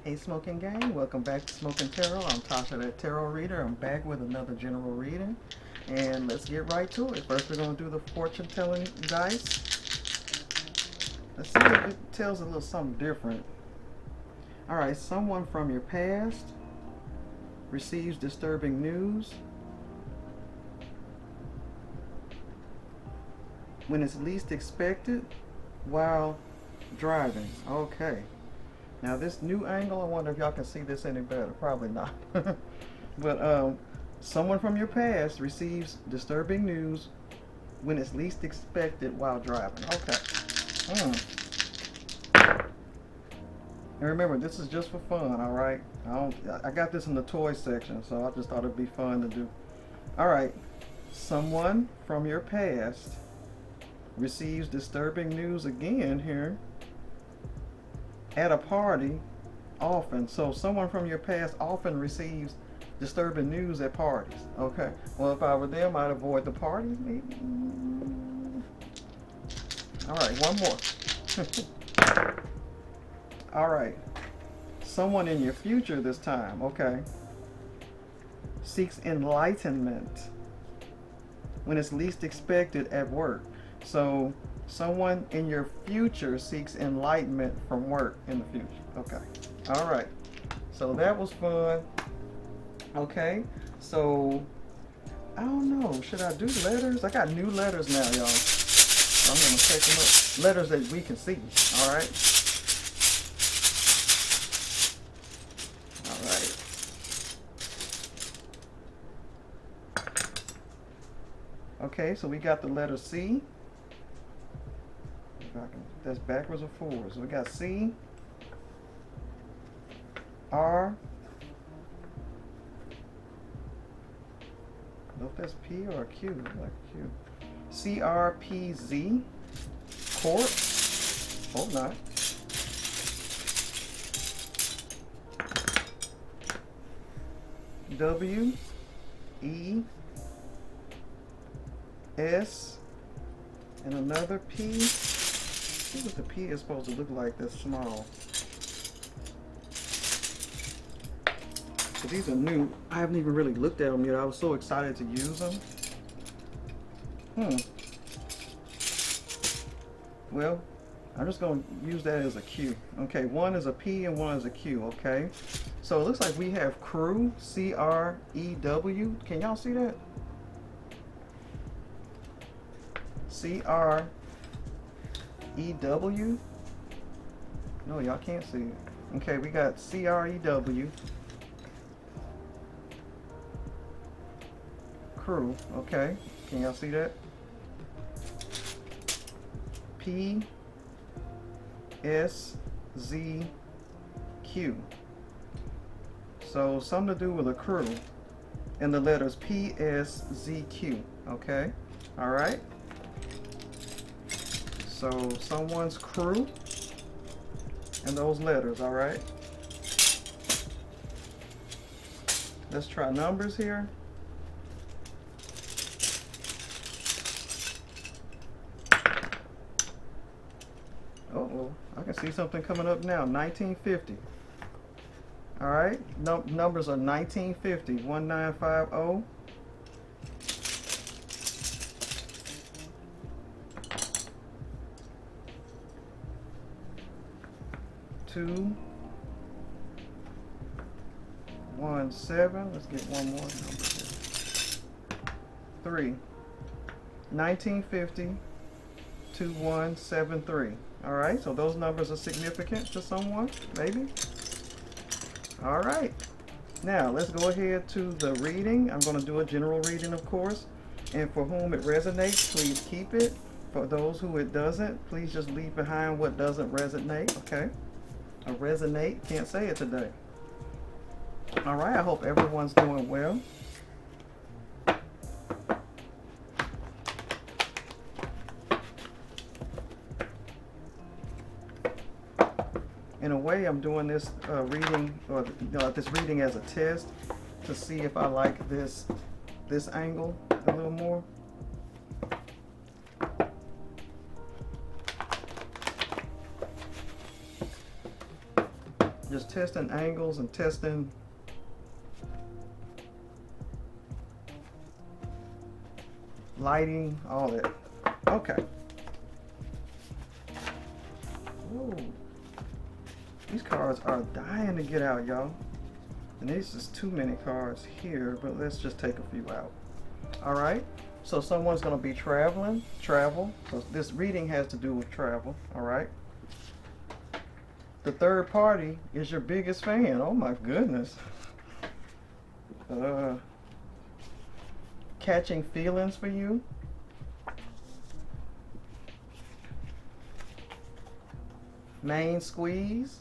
Hey Smokin Gang, welcome back to Smokin Tarot. I'm Tasha, that tarot reader. I'm back with another general reading. And let's get right to it. First we're going to do the fortune telling dice. Let's see if it tells a little something different. Alright, someone from your past receives disturbing news when it's least expected while driving. Okay. Now this new angle, I wonder if y'all can see this any better. Probably not. But someone from your past receives disturbing news when it's least expected while driving. Okay. And remember, this is just for fun, all right? I got this in the toy section, so I just thought it'd be fun to do. All right. Someone from your past receives disturbing news again here at a party often. So someone from your past often receives disturbing news at parties. Okay. Well, if I were them, I'd avoid the parties maybe. All right, one more. All right. Someone in your future this time, okay, seeks enlightenment when it's least expected at work. So someone in your future seeks enlightenment from work in the future. Okay. All right. So that was fun. Okay. So I don't know. Should I do letters? I got new letters now, y'all. So I'm gonna take them up. Letters that we can see. All right. All right. Okay. So we got the letter C. That's backwards or forwards. So we got C, R, I don't know if that's P or a Q, like Q. C, R, P, Z, court. Hope not. W, E, S, and another P. See what the P is supposed to look like that's small. So these are new. I haven't even really looked at them yet. I was so excited to use them. Well, I'm just going to use that as a Q. Okay, one is a P and one is a Q, okay? So it looks like we have crew, C-R-E-W. Can y'all see that? C-R-E-W. No, y'all can't see it. Okay, we got C-R-E-W. Crew, okay. Can y'all see that? P-S-Z-Q. So something to do with a crew. And the letters P-S-Z-Q, okay? All right. So someone's crew and those letters, all right? Let's try numbers here. Uh-oh, I can see something coming up now, 1950. All right, numbers are 1950, 1950. 217. Let's get one more number here. 3. 1950 2173. All right, so those numbers are significant to someone, maybe. All right, now let's go ahead to the reading. I'm going to do a general reading, of course, and for whom it resonates, please keep it. For those who it doesn't, please just leave behind what doesn't resonate. Okay. Resonate, can't say it today. All right, I hope everyone's doing well. In a way, I'm doing this reading, or this reading as a test to see if I like this angle a little more. Just testing angles and testing lighting, all that. Okay. Ooh. These cards are dying to get out, y'all. And these is too many cards here, but let's just take a few out. All right. So someone's going to be traveling, travel. So this reading has to do with travel. All right. The third party is your biggest fan. Oh my goodness. Catching feelings for you. Main squeeze.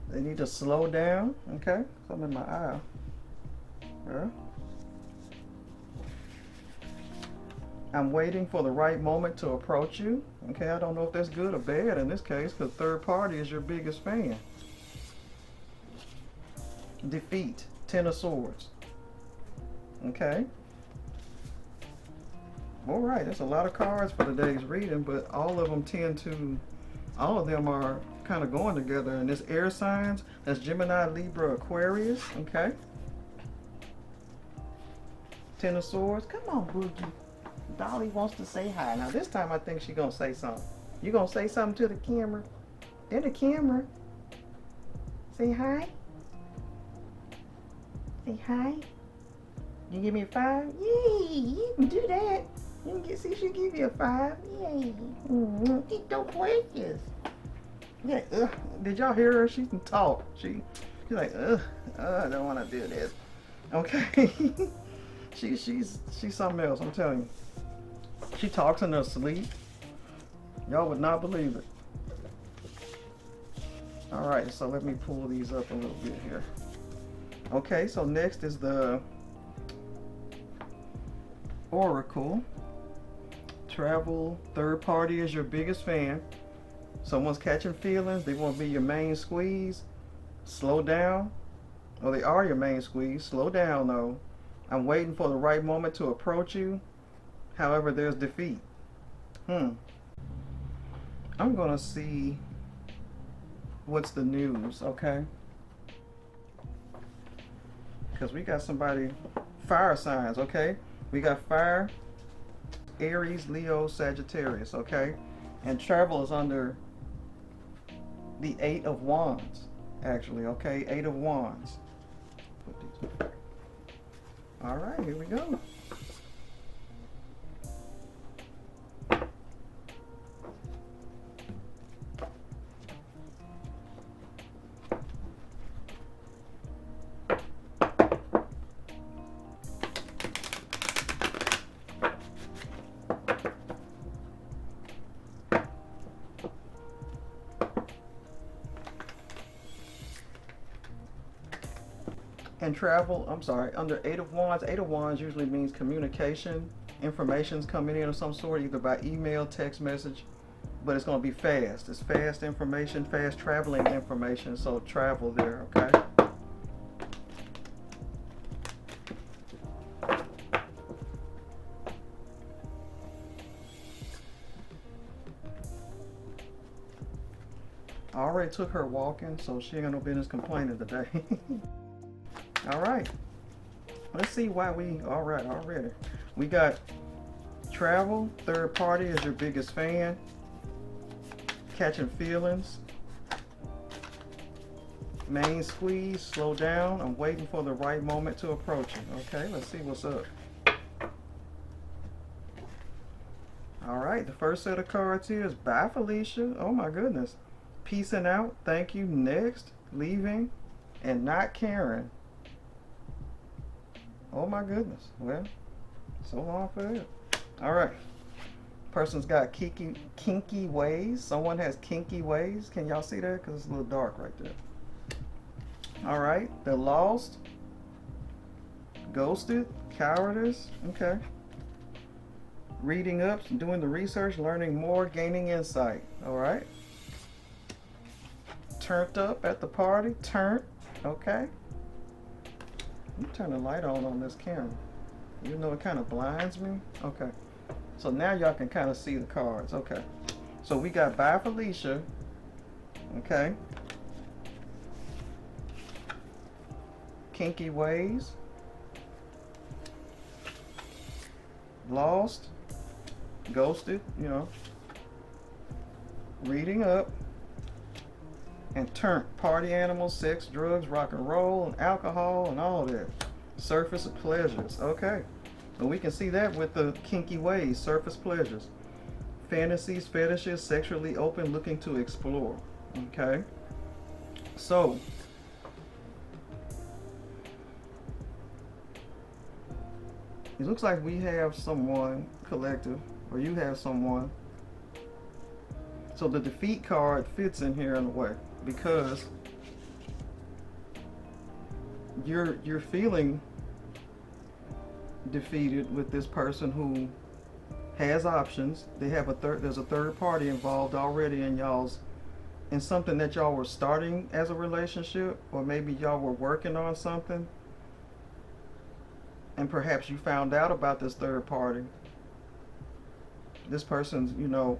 They need to slow down. Okay. Something in my eye. Yeah. I'm waiting for the right moment to approach you. Okay, I don't know if that's good or bad in this case, because third party is your biggest fan. Defeat, 10 of Swords. Okay. All right, there's a lot of cards for today's reading, but all of them are kind of going together. And this air signs, that's Gemini, Libra, Aquarius. Okay. 10 of Swords. Come on, Boogie. Dolly wants to say hi. Now this time I think she's gonna say something. You gonna say something to the camera? There's the camera. Say hi. Say hi. You give me a 5? Yay! You can do that. You can see she give you a 5. Yay! Get those wedges. Yeah. Did y'all hear her? She can talk. She's like, I don't want to do this. Okay. she's something else. I'm telling you. She talks in her sleep. Y'all would not believe it. All right, so let me pull these up a little bit here. Okay, so next is the Oracle. Travel, third party is your biggest fan. Someone's catching feelings. They want to be your main squeeze. Slow down. Well, they are your main squeeze. Slow down, though. I'm waiting for the right moment to approach you. However, there's defeat. I'm gonna see what's the news, okay? Because we got somebody, fire signs, okay? We got fire, Aries, Leo, Sagittarius, okay? And travel is under the 8 of Wands, actually, okay? 8 of Wands. Put these back. All right, here we go. And travel, I'm sorry, under 8 of Wands usually means communication, information's coming in of some sort, either by email, text message, but it's going to be fast. It's fast information, fast traveling information, so travel there, okay? I already took her walking, so she ain't got no business complaining today. All right, let's see why all right, already. We got travel, third party is your biggest fan, catching feelings, main squeeze, slow down, I'm waiting for the right moment to approach you. Okay, let's see what's up. All right, the first set of cards here is bye, Felicia. Oh my goodness. Peacing out, thank you, next, leaving, and not caring. Oh my goodness. Well, so long for that. All right. Person's got kinky ways. Someone has kinky ways. Can y'all see that? Because it's a little dark right there. All right. They're lost. Ghosted. Cowardice. Okay. Reading up, doing the research, learning more, gaining insight. All right. Turned up at the party. Turned. Okay. Let me turn the light on this camera. You know it kind of blinds me. Okay. So now y'all can kind of see the cards. Okay. So we got bye, Felicia. Okay. Kinky ways. Lost. Ghosted, you know. Reading up. And turned. Party animals, sex, drugs, rock and roll, and alcohol, and all that. Surface pleasures. Okay. So we can see that with the kinky ways, surface pleasures. Fantasies, fetishes, sexually open, looking to explore. Okay. So, it looks like we have someone, collective, or you have someone. So the defeat card fits in here in a way because you're feeling defeated with this person who has options. They have there's a third party involved already in something that y'all were starting as a relationship, or maybe y'all were working on something, and perhaps you found out about this third party. This person's, you know,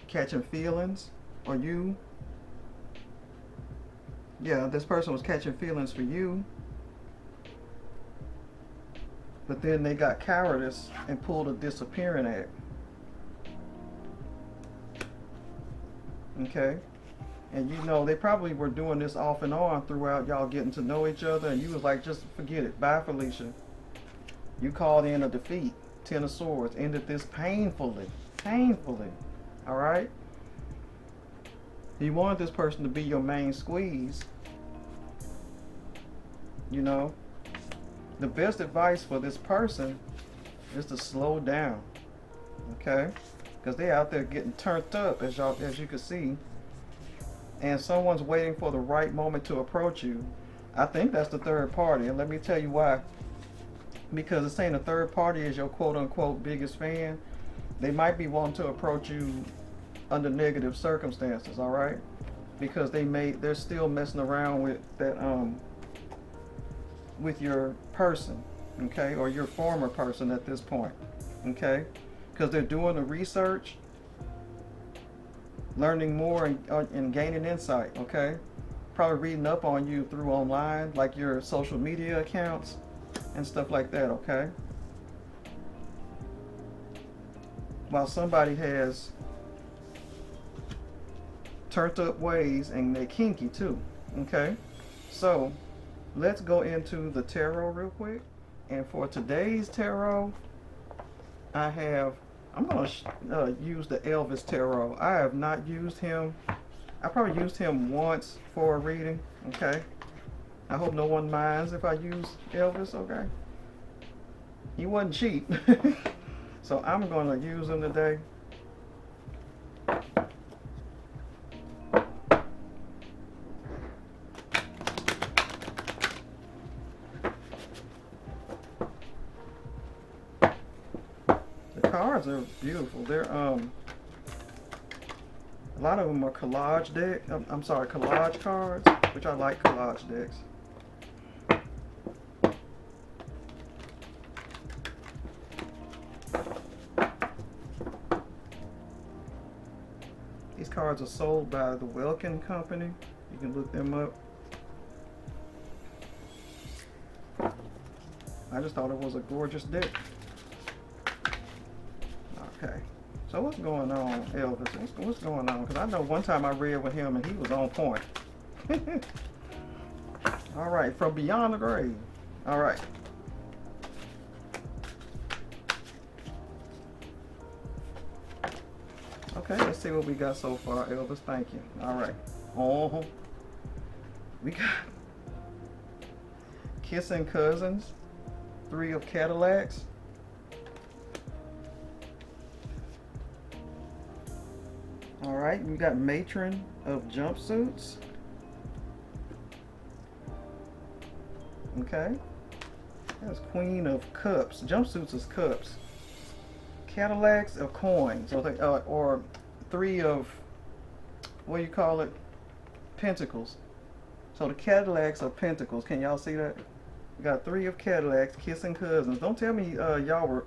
catching feelings, or you. Yeah, this person was catching feelings for you, but then they got cowardice and pulled a disappearing act. Okay? And you know, they probably were doing this off and on throughout y'all getting to know each other, and you was like, just forget it. Bye, Felicia. You called in a defeat. 10 of Swords. Ended this painfully. Painfully. Alright? You wanted this person to be your main squeeze. You know? The best advice for this person is to slow down. Okay? Because they out there getting turned up, as you can see. And someone's waiting for the right moment to approach you. I think that's the third party, and let me tell you why. Because it's saying the third party is your quote-unquote biggest fan. They might be wanting to approach you under negative circumstances, all right? Because they're still messing around with that with your person, okay, or your former person at this point, okay? Because they're doing the research, learning more and gaining insight, okay? Probably reading up on you through online, like your social media accounts and stuff like that, okay? While somebody has turned up ways and they're kinky too, okay? So let's go into the tarot real quick. And for today's tarot, I'm going to use the Elvis Tarot. I have not used him. I probably used him once for a reading, okay? I hope no one minds if I use Elvis, okay? He wasn't cheap. So I'm going to use him today. Cards are beautiful. They're a lot of them are collage deck. I'm sorry, collage cards, which I like collage decks. These cards are sold by the Welkin Company. You can look them up. I just thought it was a gorgeous deck. Okay, so what's going on, Elvis? What's going on? Because I know one time I read with him and he was on point. All right, from beyond the grave. All right. Okay, let's see what we got so far, Elvis. Thank you. All right. We got Kissing Cousins, 3 of Cadillacs. All right, we got Matron of Jumpsuits. Okay. That's Queen of Cups. Jumpsuits is cups. Cadillacs of coins, or 3 of, what do you call it? Pentacles. So the Cadillacs are pentacles. Can y'all see that? We got 3 of Cadillacs, Kissing Cousins. Don't tell me y'all were,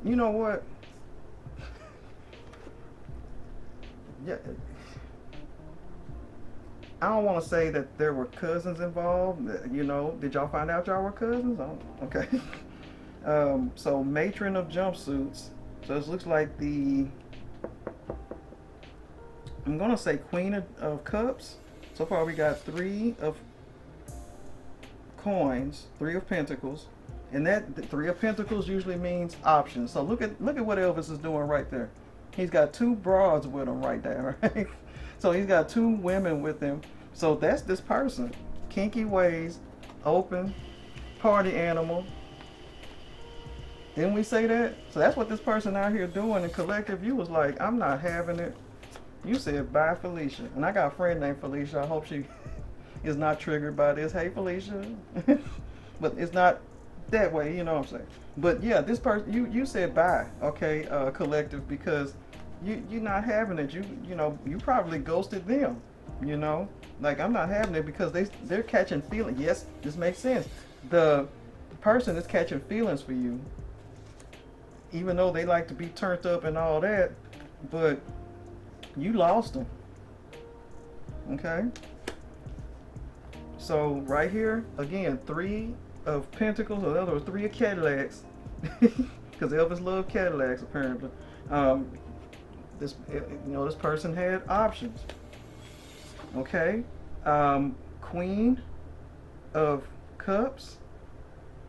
you know what? Yeah, I don't want to say that there were cousins involved. You know, did y'all find out y'all were cousins? Oh, okay. So matron of jumpsuits. So this looks like the, I'm gonna say queen of cups. So far we got 3 of coins, 3 of pentacles, and that 3 of pentacles usually means options. So look at what Elvis is doing right there. He's got 2 broads with him right there, right? So he's got 2 women with him. So that's this person. Kinky ways, open, party animal. Didn't we say that? So that's what this person out here doing. And collective, you was like, I'm not having it. You said bye, Felicia. And I got a friend named Felicia. I hope she is not triggered by this. Hey, Felicia. But it's not that way, you know what I'm saying? But yeah, this person, you said bye, okay, collective, because you're not having it. You know, you probably ghosted them, you know? Like, I'm not having it because they're catching feelings. Yes, this makes sense. The person is catching feelings for you, even though they like to be turned up and all that, but you lost them, okay? So right here, again, 3 of Pentacles, or the other 3 of Cadillacs, because Elvis loved Cadillacs apparently. This, you know, this person had options. Okay, Queen of Cups.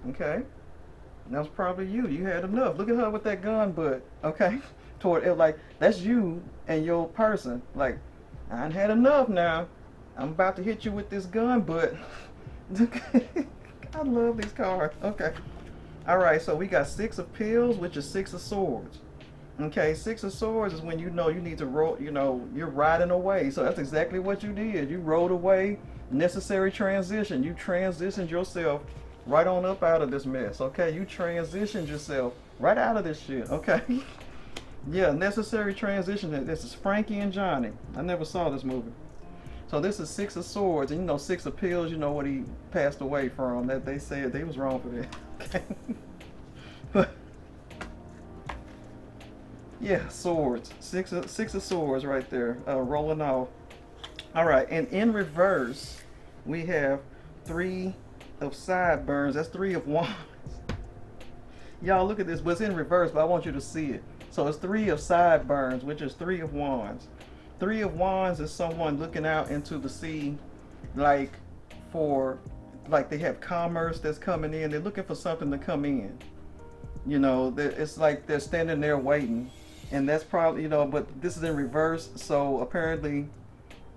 Okay, that was probably you. You had enough. Look at her with that gun butt. Okay, toward it, like that's you and your person. Like, I had enough now. I'm about to hit you with this gun butt. I love these cards. Okay. All right, so we got 6 of Pills, which is 6 of Swords. Okay, 6 of Swords is when you know you need to roll, you know, you're riding away. So that's exactly what you did. You rode away, necessary transition. You transitioned yourself right on up out of this mess. Okay, you transitioned yourself right out of this shit. Okay. Yeah, necessary transition. This is Frankie and Johnny. I never saw this movie. So this is 6 of Swords, and you know 6 of Pills, you know what he passed away from. That they said they was wrong for that. Okay. But yeah, swords. 6 of Swords right there, rolling off. All right, and in reverse, we have 3 of Sideburns. That's 3 of Wands. Y'all look at this, but it's in reverse, but I want you to see it. So it's 3 of Sideburns, which is 3 of Wands. 3 of Wands is someone looking out into the sea, like they have commerce that's coming in. They're looking for something to come in. You know, it's like they're standing there waiting, and that's probably, you know, but this is in reverse. So apparently,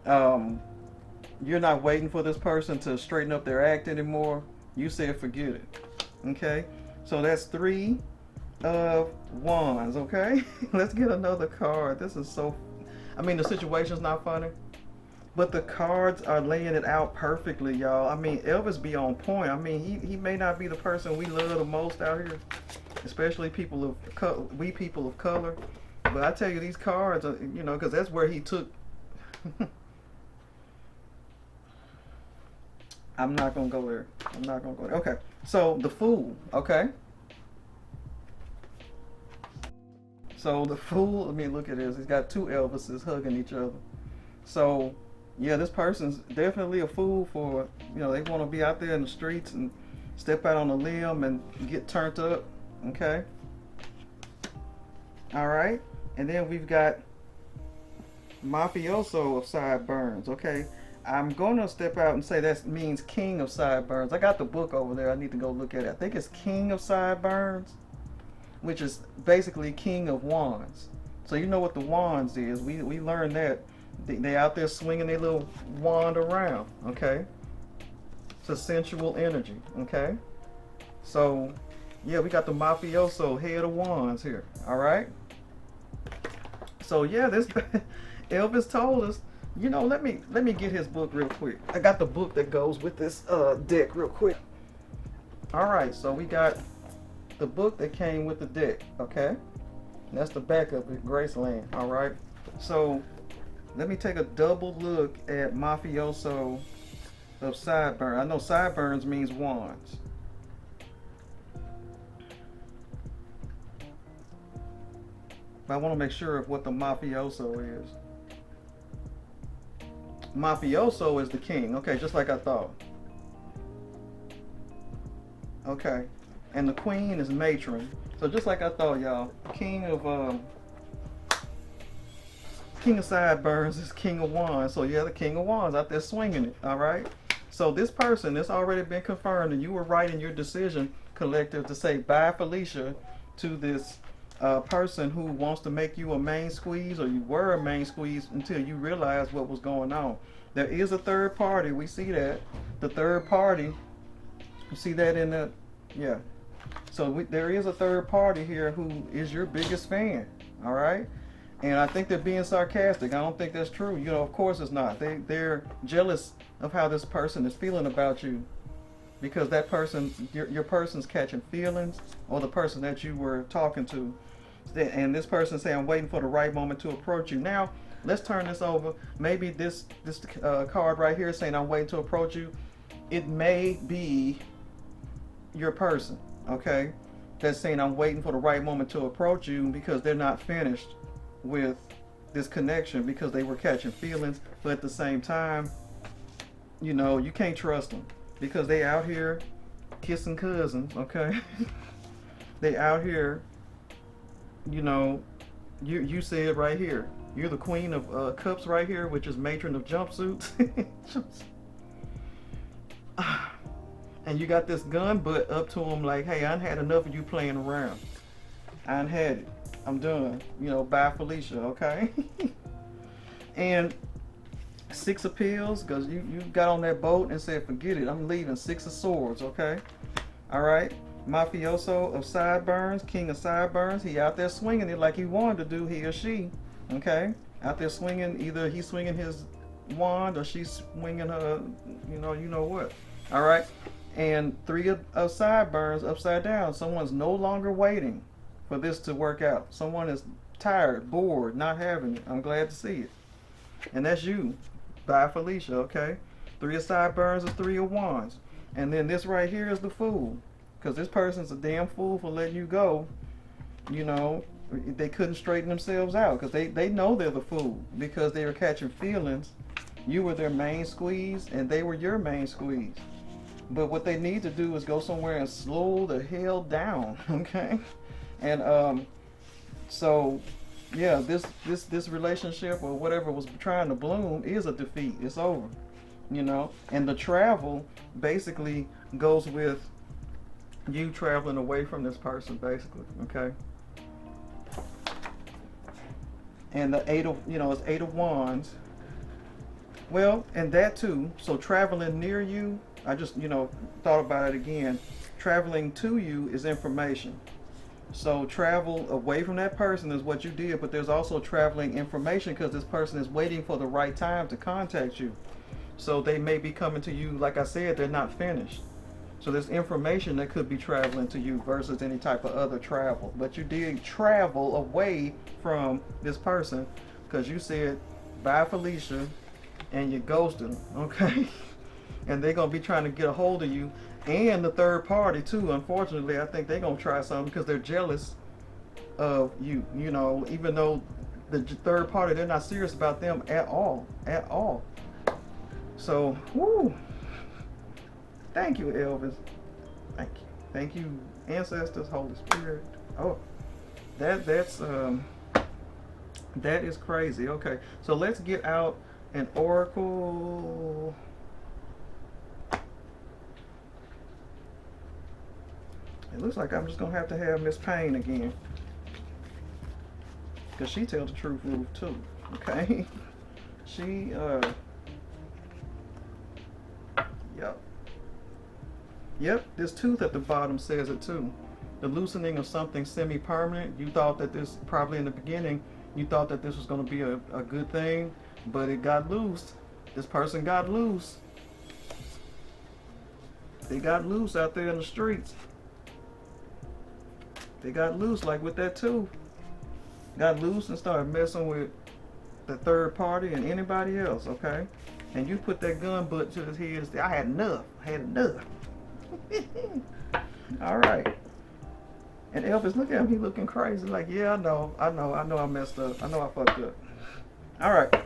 you're not waiting for this person to straighten up their act anymore. You said forget it. Okay, so that's 3 of Wands. Okay, let's get another card. This is so, I mean, the situation's not funny, but the cards are laying it out perfectly, y'all. I mean, Elvis be on point. I mean, he may not be the person we love the most out here, especially people of we people of color. But I tell you, these cards are, you know, because that's where he took. I'm not gonna go there. I'm not gonna go there. Okay, so the Fool. Okay. So the Fool, I mean, look at this. He's got 2 Elvises hugging each other. So, yeah, this person's definitely a fool for, you know, they want to be out there in the streets and step out on a limb and get turned up. Okay. All right. And then we've got Mafioso of Sideburns. Okay. I'm going to step out and say that means King of Sideburns. I got the book over there. I need to go look at it. I think it's King of Sideburns, which is basically King of Wands. So you know what the wands is. We learned that. They out there swinging their little wand around, okay? It's a sensual energy, okay? So, yeah, we got the Mafioso head of wands here, all right? So, yeah, this Elvis told us, you know, let me get his book real quick. I got the book that goes with this deck real quick. All right, so we got the book that came with the deck, okay? And that's the back of it, Graceland, all right? So let me take a double look at Mafioso of Sideburns. I know Sideburns means wands. But I want to make sure of what the Mafioso is. Mafioso is the king. Okay, just like I thought. Okay. And the queen is matron. So just like I thought, y'all. King of sideburns is king of wands. So yeah, the king of wands out there swinging it. All right. So this person, it's already been confirmed, and you were right in your decision, collective, to say bye, Felicia, to this person who wants to make you a main squeeze, or you were a main squeeze until you realized what was going on. There is a third party. We see that. The third party, you see that in the, yeah. So there is a third party here who is your biggest fan. All right. And I think they're being sarcastic. I don't think that's true. You know, of course it's not. They're jealous of how this person is feeling about you, because that person, your person's catching feelings, or the person that you were talking to. And this person say, I'm waiting for the right moment to approach you. Now, let's turn this over. Maybe this card right here saying I'm waiting to approach you, it may be your person, okay? That's saying I'm waiting for the right moment to approach you because they're not finished with this connection, because they were catching feelings, but at the same time, you know, you can't trust them because they out here kissing cousins, okay? They out here, you know, you say it right here. You're the queen of cups right here, which is matron of jumpsuits. And you got this gun butt up to him like, hey, I done had enough of you playing around. I done had it. I'm done. You know, bye, Felicia, okay? And 6 of Pills, because you got on that boat and said, forget it, I'm leaving. 6 of Swords, okay? All right. Mafioso of sideburns, king of sideburns. He out there swinging it like he wanted to do, he or she, okay? Out there swinging, either he's swinging his wand or she's swinging her, you know what. All right. And 3 of sideburns upside down. Someone's no longer waiting for this to work out. Someone is tired, bored, not having it. I'm glad to see it. And that's you. Bye, Felicia, okay? 3 of sideburns is 3 of wands. And then this right here is the Fool. Because this person's a damn fool for letting you go. You know, they couldn't straighten themselves out because they know they're the fool because they were catching feelings. You were their main squeeze and they were your main squeeze. But what they need to do is go somewhere and slow the hell down, okay? And so yeah, this relationship or whatever was trying to bloom is a defeat. It's over, you know. And the travel basically goes with you traveling away from this person, basically, okay? And the it's 8 of wands. Well, and that too. So traveling near you, I just thought about it again. Traveling to you is information. So travel away from that person is what you did, but there's also traveling information because this person is waiting for the right time to contact you. So they may be coming to you, like I said, they're not finished. So there's information that could be traveling to you versus any type of other travel. But you did travel away from this person because you said, bye, Felicia, and you ghosted them, okay? And they're going to be trying to get a hold of you. And the third party too, unfortunately, I think they're going to try something because they're jealous of you, even though the third party, they're not serious about them at all, So, whoo. Thank you, Elvis. Thank you. Thank you, ancestors, Holy Spirit. Oh, that is crazy. Okay, so let's get out an oracle. It looks like I'm just gonna have to have Miss Payne again, because she tells the truth too. Okay, she Yep, this tooth at the bottom says it too. The loosening of something semi-permanent. You thought that this, probably in the beginning, you thought that this was going to be a good thing, but it got loose. This person got loose. They got loose out there in the streets. They got loose, like with that tooth. Got loose and started messing with the third party and anybody else, okay? And you put that gun butt to his head and said, I had enough. I had enough. All right. And Elvis, look at him. He looking crazy. Like, yeah, I know I messed up. I know I fucked up. All right.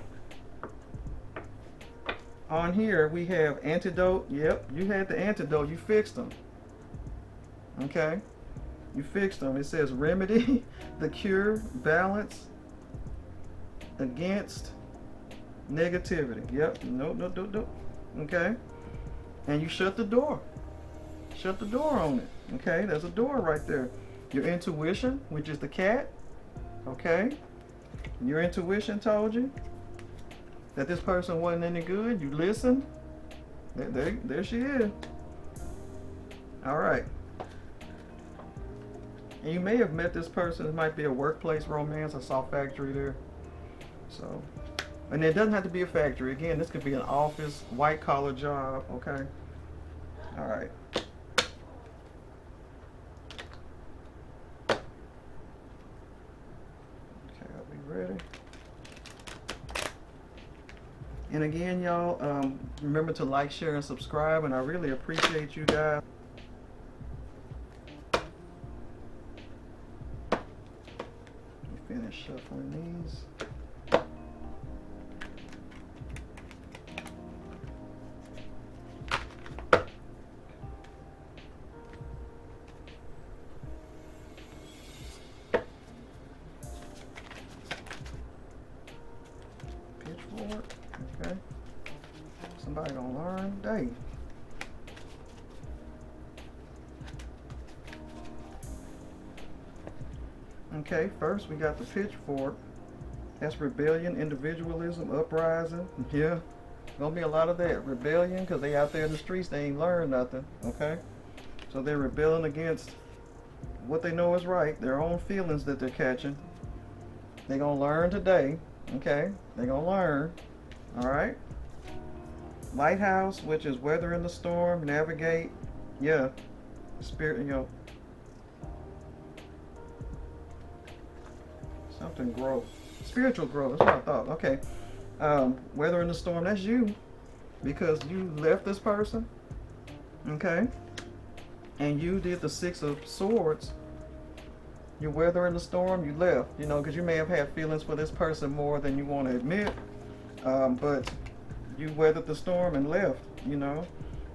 on here we have antidote. Yep, you had the antidote. You fixed them. Okay, you fixed them. It says remedy, the cure, balance against negativity. Yep. Nope. Nope. Nope. Nope. Okay. And you shut the door. Shut the door on it. Okay. There's a door right there. Your intuition, which is the cat. Okay. Your intuition told you that this person wasn't any good. You listened. There she is. All right. And you may have met this person. It might be a workplace romance. I saw factory there. So, and it doesn't have to be a factory. Again, this could be an office, white collar job. Okay. All right. Okay, I'll be ready. And again, y'all, remember to like, share, and subscribe. And I really appreciate you guys. Finish shuffling these. Pitchfork. Okay. Somebody gonna learn today. Okay, first we got the pitchfork. That's rebellion, individualism, uprising. Yeah, gonna be a lot of that. Rebellion, because they out there in the streets, they ain't learned nothing. Okay, so they're rebelling against what they know is right, their own feelings that they're catching. They're gonna learn today. Okay, they're gonna learn. All right. Lighthouse, which is weathering the storm, navigate. Yeah, spirit, you know. Something growth, spiritual growth. That's what I thought. Okay, weathering the storm. That's you, because you left this person. Okay, and you did the Six of Swords. You're weathering the storm. You left. You know, because you may have had feelings for this person more than you want to admit. But you weathered the storm and left. You know,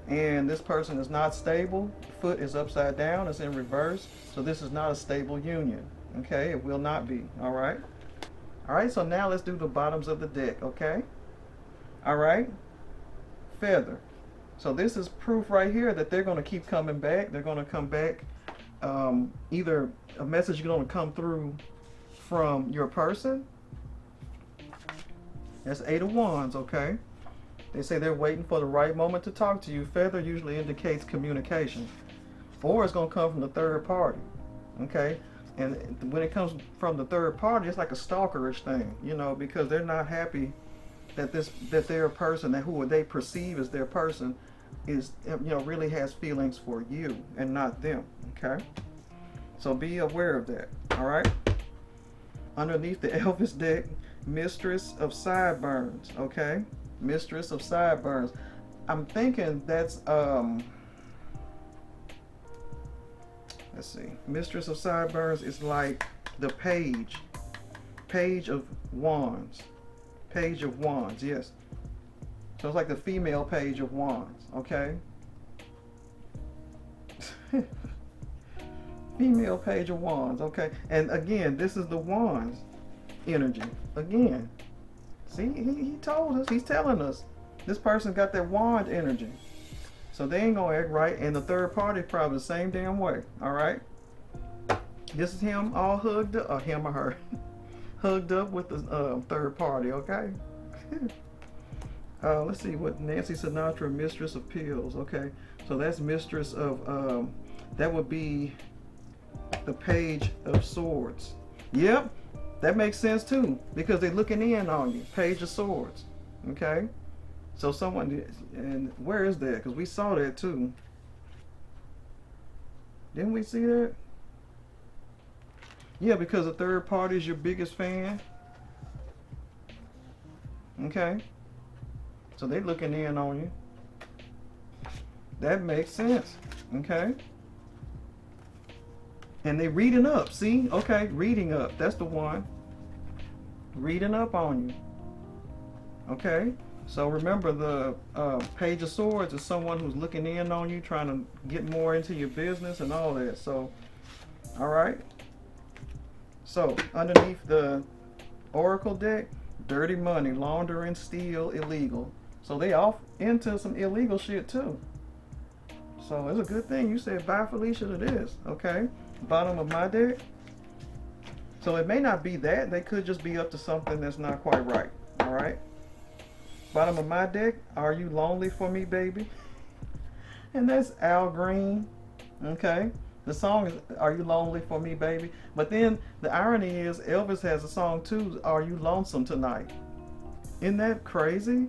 and this person is not stable. Foot is upside down. It's in reverse. So this is not a stable union. Okay, it will not be. All right. All right, so now let's do the bottoms of the deck. Okay. All right. Feather. So this is proof right here that they're going to keep coming back. They're going to come back. Either a message is going to come through from your person. That's Eight of Wands. Okay. They say they're waiting for the right moment to talk to you. Feather usually indicates communication, or it's going to come from the third party. Okay. And when it comes from the third party, it's like a stalkerish thing, you know, because they're not happy that their person, that who they perceive as their person, is, you know, really has feelings for you and not them. Okay, so be aware of that. All right. Underneath the Elvis deck, Mistress of Sideburns. Okay, Mistress of Sideburns. I'm thinking that's let's see. Mistress of Sideburns is like the page. Page of Wands. Page of Wands, yes. So it's like the female Page of Wands, okay? Female Page of Wands, okay? And again, this is the Wands energy. Again. See, he told us, he's telling us. This person got that wand energy. So they ain't gonna act right, and the third party probably the same damn way. All right. This is him all hugged up, or him or her, hugged up with the third party. Okay. Let's see what Nancy Sinatra, Mistress of Pills. Okay, so that's Mistress of that would be the Page of Swords. Yep, that makes sense too, because they're looking in on you. Page of Swords. Okay. So someone, and where is that? Because we saw that too. Didn't we see that? Yeah, because the third party is your biggest fan. Okay. So they're looking in on you. That makes sense. Okay. And they reading up. See? Okay, reading up. That's the one. Reading up on you. Okay. So remember, the Page of Swords is someone who's looking in on you, trying to get more into your business and all that. So, all right. So underneath the Oracle deck, dirty money, laundering, steal, illegal. So they off into some illegal shit too. So it's a good thing you said bye Felicia to this. Okay. Bottom of my deck. So it may not be that. They could just be up to something that's not quite right. All right. Bottom of my deck, are you lonely for me, baby? And that's Al Green. Okay. The song is Are You Lonely for Me, Baby? But then the irony is Elvis has a song too, Are You Lonesome Tonight? Isn't that crazy?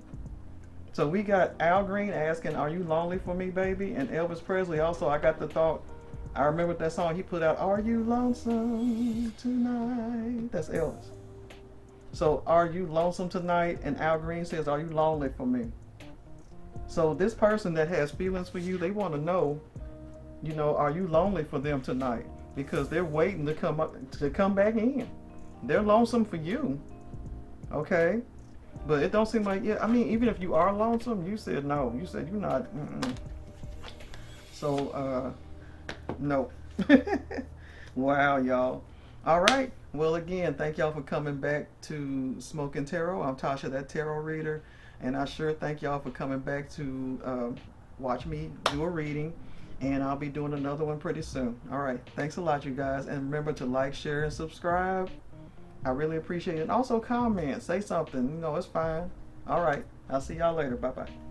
So we got Al Green asking, Are you lonely for me, baby? And Elvis Presley also, I got the thought, I remember that song he put out, Are you lonesome tonight? That's Elvis. So Are You Lonesome Tonight? And Al Green says, Are you lonely for me? So this person that has feelings for you, they want to know, you know, are you lonely for them tonight? Because they're waiting to come back in. They're lonesome for you. Okay? But it don't seem like, yeah, I mean, even if you are lonesome, you said no. You said you're not. So, no. Wow, y'all. All right. Well, again, thank y'all for coming back to Smokin Tarot. I'm Tasha, that tarot reader. And I sure thank y'all for coming back to watch me do a reading. And I'll be doing another one pretty soon. All right. Thanks a lot, you guys. And remember to like, share, and subscribe. I really appreciate it. And also comment. Say something. You know, it's fine. All right. I'll see y'all later. Bye-bye.